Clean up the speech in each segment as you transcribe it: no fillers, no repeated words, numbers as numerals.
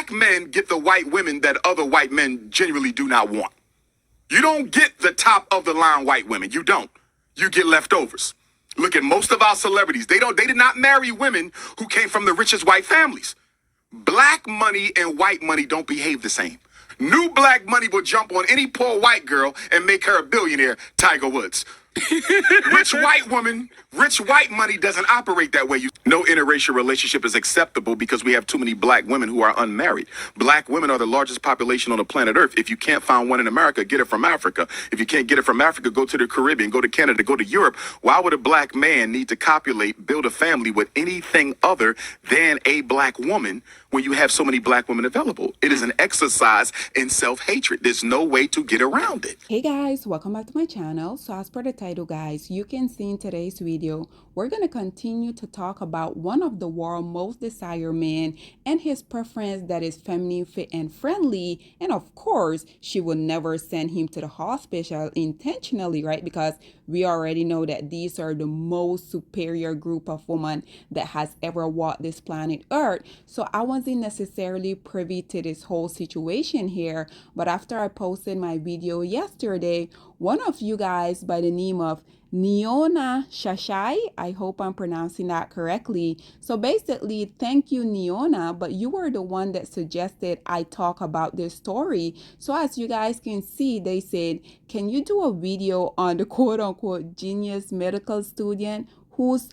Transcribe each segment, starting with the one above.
Black men get the white women that other white men genuinely do not want. You don't get the top of the line white women. You don't. You get leftovers. Look at most of our celebrities. They did not marry women who came from the richest white families. Black money and white money don't behave the same. New black money will jump on any poor white girl and make her a billionaire, Tiger Woods. Rich white woman, rich white money doesn't operate that way. No interracial relationship is acceptable because we have too many black women who are unmarried. Black women are the largest population on the planet Earth. If you can't find one in America, get it from Africa. If you can't get it from Africa, go to the Caribbean, go to Canada, go to Europe. Why would a black man need to copulate, build a family with anything other than a black woman when you have so many black women available? It is an exercise in self-hatred. There's no way to get around it. Hey guys, welcome back to my channel. So as per the title, guys, you can see in today's video, we're going to continue to talk about one of the world's most desired men and his preference that is feminine, fit, and friendly. And of course, she will never send him to the hospital intentionally, right? Because we already know that these are the most superior group of women that has ever walked this planet Earth. So I wasn't necessarily privy to this whole situation here, but after I posted my video yesterday, one of you guys by the name of Neona Shashai, I hope I'm pronouncing that correctly. So basically, thank you, Neona, but you were the one that suggested I talk about this story. So as you guys can see, they said, can you do a video on the quote-unquote genius medical student whose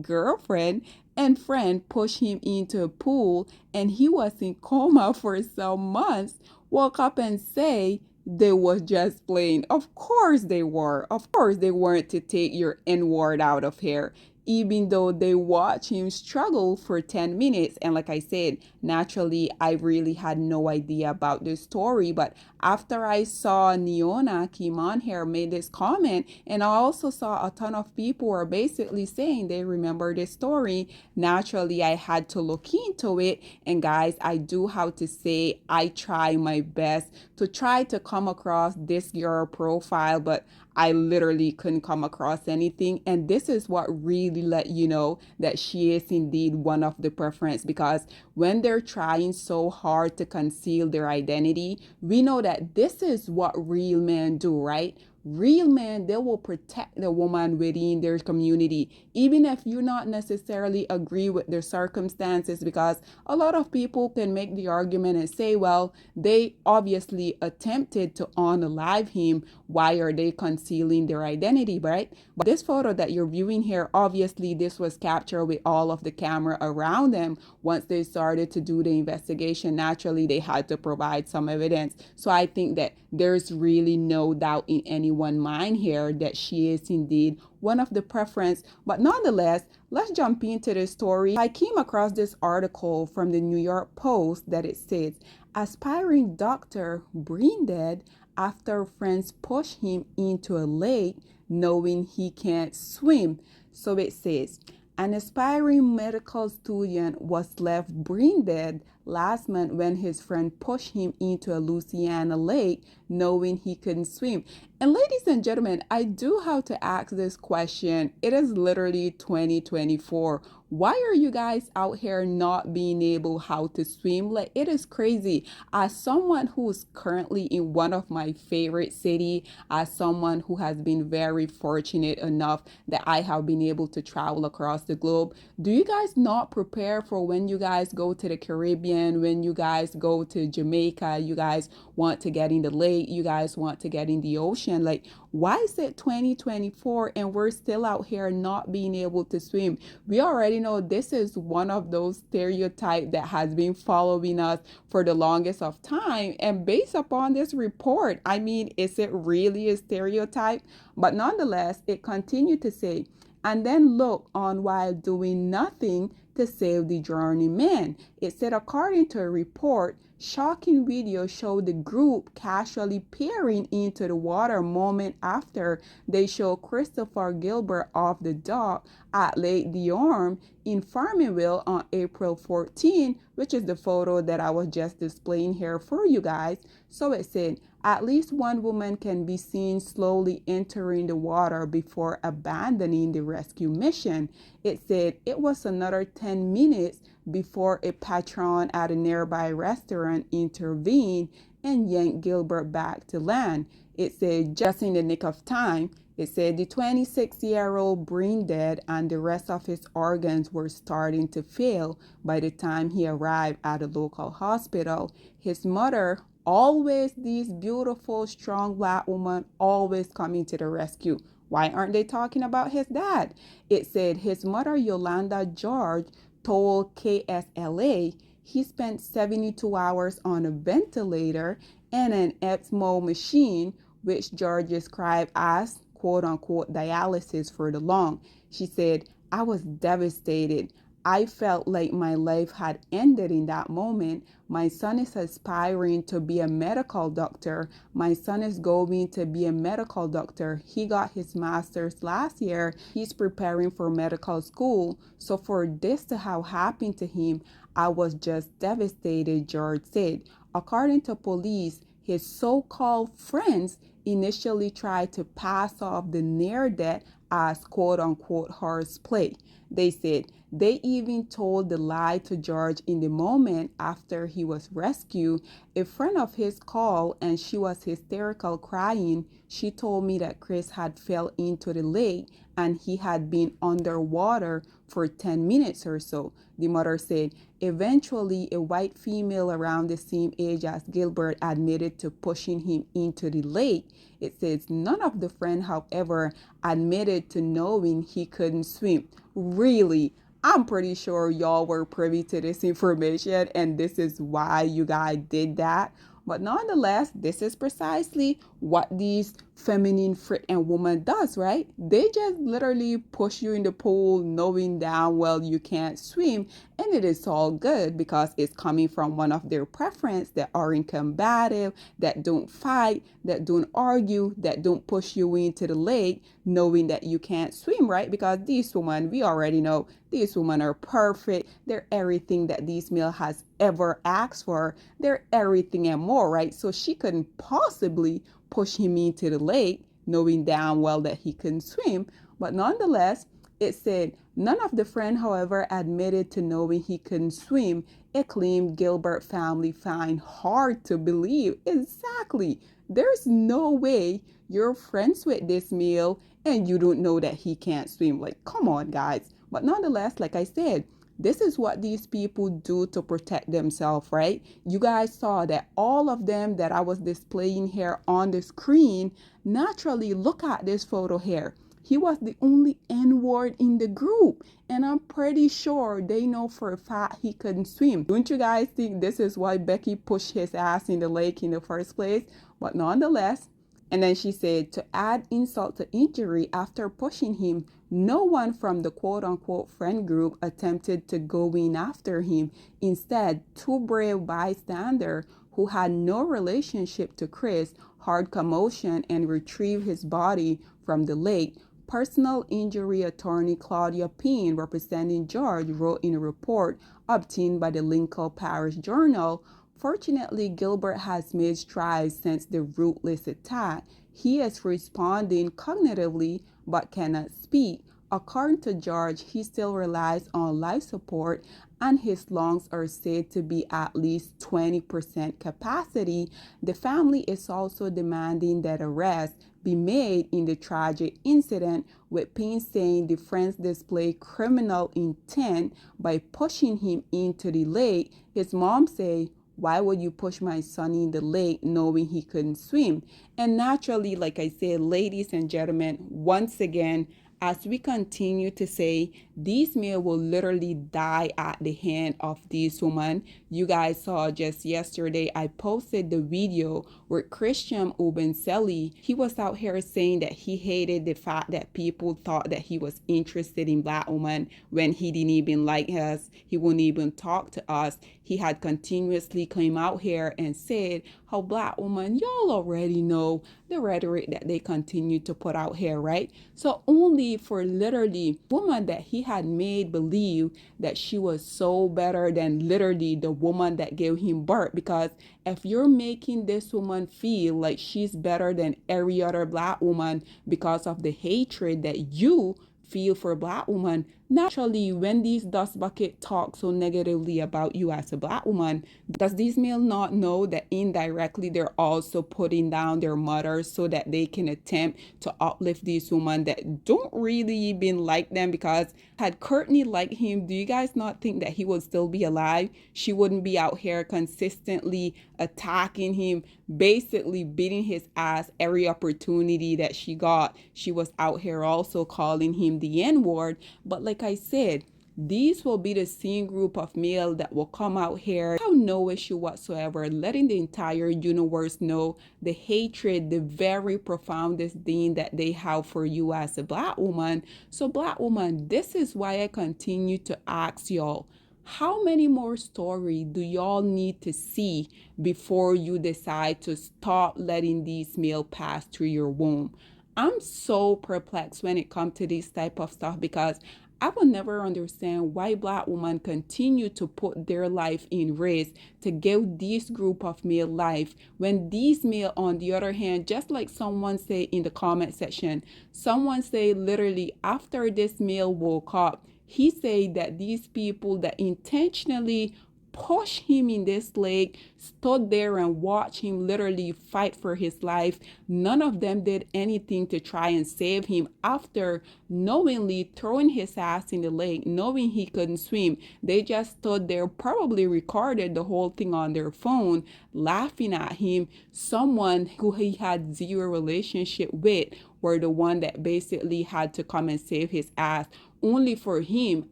girlfriend and friend pushed him into a pool and he was in coma for some months, woke up and say they was just playing? Of course they were. Of course they weren't to take your N-word out of here, even though they watch him struggle for 10 minutes. And like I said, naturally, I really had no idea about this story. But after I saw Neona came on here, made this comment, and I also saw a ton of people were basically saying they remember this story, naturally, I had to look into it. And guys, I do have to say, I try my best to try to come across this girl profile, but I literally couldn't come across anything. And this is what really let you know that she is indeed one of the preference, because when they're trying so hard to conceal their identity, we know that this is what real men do, right? Real men, they will protect the woman within their community, even if you not necessarily agree with their circumstances, because a lot of people can make the argument and say, well, they obviously attempted to unalive him. Why are they concealing their identity, right? But this photo that you're viewing here, obviously this was captured with all of the camera around them. Once they started to do the investigation, naturally they had to provide some evidence. So I think that there's really no doubt in anyone's mind here that she is indeed one of the preference. But nonetheless, let's jump into the story. I came across this article from the New York Post that it says, aspiring doctor brain dead after friends push him into a lake knowing he can't swim. So it says, an aspiring medical student was left brain dead last month when his friend pushed him into a Louisiana lake knowing he couldn't swim. And ladies and gentlemen, I do have to ask this question. It is literally 2024. Why are you guys out here not being able how to swim? Like, it is crazy. As someone who is currently in one of my favorite city, as someone who has been very fortunate enough that I have been able to travel across the globe, do you guys not prepare for when you guys go to the Caribbean, when you guys go to Jamaica, you guys want to get in the lake, you guys want to get in the ocean? Like, why is it 2024 and we're still out here not being able to swim? We already know this is one of those stereotypes that has been following us for the longest of time. And based upon this report, I mean, is it really a stereotype? But nonetheless, it continued to say, and then look on while doing nothing to save the drowning man. It said, according to a report, shocking video showed the group casually peering into the water moment after they showed Christopher Gilbert off the dock at Lake Diorme in Farmingville on April 14, which is the photo that I was just displaying here for you guys. So it said, At least one woman can be seen slowly entering the water before abandoning the rescue mission. It said it was another 10 minutes before a patron at a nearby restaurant intervened and yanked Gilbert back to land. It said just in the nick of time. It said the 26-year-old brain dead and the rest of his organs were starting to fail by the time he arrived at a local hospital. His mother, always these beautiful, strong black women, always coming to the rescue. Why aren't they talking about his dad? It said his mother, Yolanda George, told KSLA he spent 72 hours on a ventilator and an ECMO machine, which George described as quote unquote dialysis for the lung. She said, I was devastated. I felt like my life had ended in that moment. My son is aspiring to be a medical doctor. My son is going to be a medical doctor. He got his master's last year. He's preparing for medical school. So for this to have happened to him, I was just devastated, George said. According to police, his so-called friends initially tried to pass off the near death as quote unquote horseplay. They said they even told the lie to George in the moment after he was rescued. A friend of his called and she was hysterical crying. She told me that Chris had fell into the lake and he had been underwater for 10 minutes or so. The mother said, eventually a white female around the same age as Gilbert admitted to pushing him into the lake. It says none of the friends, however, admitted to knowing he couldn't swim. Really? I'm pretty sure y'all were privy to this information and this is why you guys did that. But nonetheless, this is precisely what these feminine freaking woman does, right? They just literally push you in the pool knowing damn well you can't swim, and it is all good because it's coming from one of their preference that aren't combative, that don't fight, that don't argue, that don't push you into the lake knowing that you can't swim, right? Because these women, we already know, these women are perfect. They're everything that this male has ever asked for. They're everything and more, right? So she couldn't possibly push him into the lake knowing damn well that he couldn't swim. But nonetheless, it said none of the friends, however, admitted to knowing he couldn't swim. A claim Gilbert family find hard to believe. Exactly. There's no way you're friends with this male and you don't know that he can't swim. Like, come on, guys. But nonetheless, like I said, this is what these people do to protect themselves, right? You guys saw that all of them that I was displaying here on the screen, naturally, look at this photo here. He was the only N-word in the group. And I'm pretty sure they know for a fact he couldn't swim. Don't you guys think this is why Becky pushed his ass in the lake in the first place? But nonetheless, and then she said, to add insult to injury, after pushing him, no one from the quote-unquote friend group attempted to go in after him. Instead, two brave bystanders who had no relationship to Chris heard commotion and retrieved his body from the lake. Personal injury attorney Claudia Payne, representing George, wrote in a report obtained by the Lincoln Parish Journal. Fortunately, Gilbert has made strides since the ruthless attack. He is responding cognitively but cannot speak. According to George, he still relies on life support and his lungs are said to be at least 20% capacity. The family is also demanding that arrests be made in the tragic incident, with Payne saying the friends displayed criminal intent by pushing him into the lake. His mom said, why would you push my son in the lake knowing he couldn't swim? And naturally, like I said, ladies and gentlemen, once again, as we continue to say, these men will literally die at the hand of these women. You guys saw just yesterday, I posted the video where Christian Ubenselli, he was out here saying that he hated the fact that people thought that he was interested in black women when he didn't even like us. He wouldn't even talk to us. He had continuously come out here and said how black women, y'all already know the rhetoric that they continue to put out here, right? So only for literally woman that he had made believe that she was so better than literally the woman that gave him birth, because if you're making this woman feel like she's better than every other black woman because of the hatred that you feel for black woman, naturally when these dust bucket talk so negatively about you as a black woman, does these male not know that indirectly they're also putting down their mothers so that they can attempt to uplift these women that don't really even like them? Because had Courtney liked him, do you guys not think that he would still be alive? She wouldn't be out here consistently attacking him, basically beating his ass every opportunity that she got. She was out here also calling him the N-word. But like I said, these will be the same group of male that will come out here, have no issue whatsoever, letting the entire universe know the hatred, the very profound disdain that they have for you as a black woman. So black woman, this is why I continue to ask y'all, how many more stories do y'all need to see before you decide to stop letting these male pass through your womb? I'm so perplexed when it comes to this type of stuff, because I will never understand why black women continue to put their life in risk to give this group of male life, when these male, on the other hand, just like someone say in the comment section, someone say literally after this male woke up, he said that these people that intentionally push him in this lake, stood there and watched him literally fight for his life. None of them did anything to try and save him after knowingly throwing his ass in the lake, knowing he couldn't swim. They just stood there, probably recorded the whole thing on their phone, laughing at him. Someone who he had zero relationship with were the one that basically had to come and save his ass, only for him,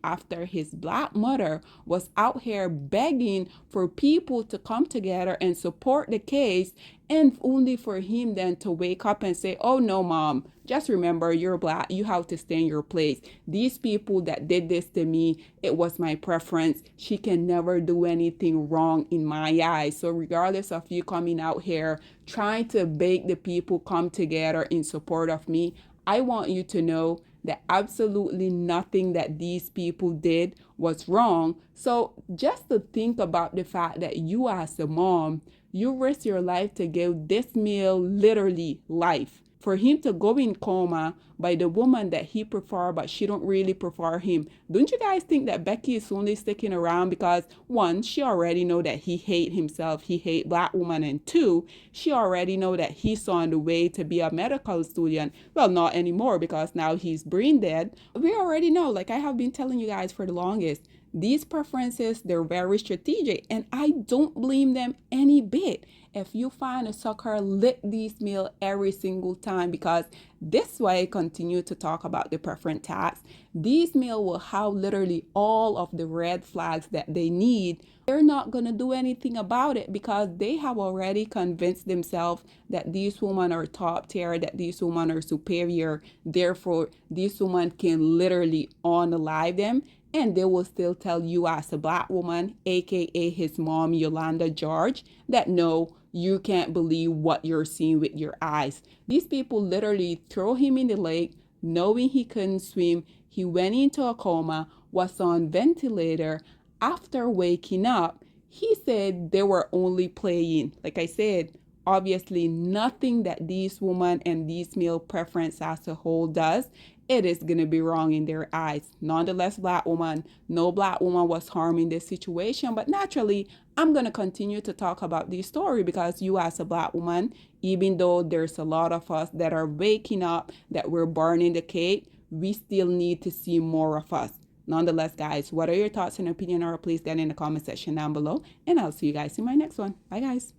after his black mother was out here begging for people to come together and support the case, and only for him then to wake up and say, oh no, mom, just remember you're black, you have to stay in your place. These people that did this to me, it was my preference. She can never do anything wrong in my eyes. So regardless of you coming out here trying to beg the people come together in support of me, I want you to know that absolutely nothing that these people did was wrong. So just to think about the fact that you as a mom, you risk your life to give this male literally life, for him to go in coma by the woman that he prefer, but she don't really prefer him. Don't you guys think that Becky is only sticking around because, one, she already know that he hate himself, he hate black woman, and two, she already know that he's on the way to be a medical student. Well, not anymore because now he's brain dead. We already know, like I have been telling you guys for the longest, these preferences, they're very strategic, and I don't blame them any bit. If you find a sucker, lick these male every single time, because this way I continue to talk about the preference tax. These male will have literally all of the red flags that they need. They're not going to do anything about it because they have already convinced themselves that these women are top tier, that these women are superior. Therefore, these women can literally unalive them. And they will still tell you as a black woman, aka his mom, Yolanda George, that no, you can't believe what you're seeing with your eyes. These people literally throw him in the lake, knowing he couldn't swim. He went into a coma, was on ventilator. After waking up, he said they were only playing. Like I said, obviously nothing that these women and these male preference as a whole does, it is going to be wrong in their eyes. Nonetheless, black woman, no black woman was harmed in this situation. But naturally, I'm going to continue to talk about this story because you as a black woman, even though there's a lot of us that are waking up, that we're burning the cake, we still need to see more of us. Nonetheless, guys, what are your thoughts and opinion, or please get in the comment section down below. And I'll see you guys in my next one. Bye, guys.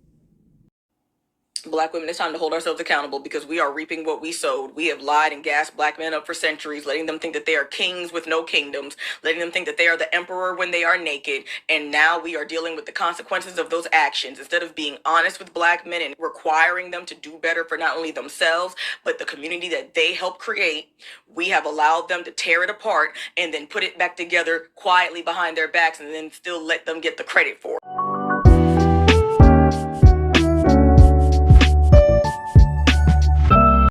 Black women, it's time to hold ourselves accountable because we are reaping what we sowed. We have lied and gassed black men up for centuries, letting them think that they are kings with no kingdoms, letting them think that they are the emperor when they are naked. And now we are dealing with the consequences of those actions. Instead of being honest with black men and requiring them to do better for not only themselves, but the community that they helped create, we have allowed them to tear it apart and then put it back together quietly behind their backs and then still let them get the credit for it.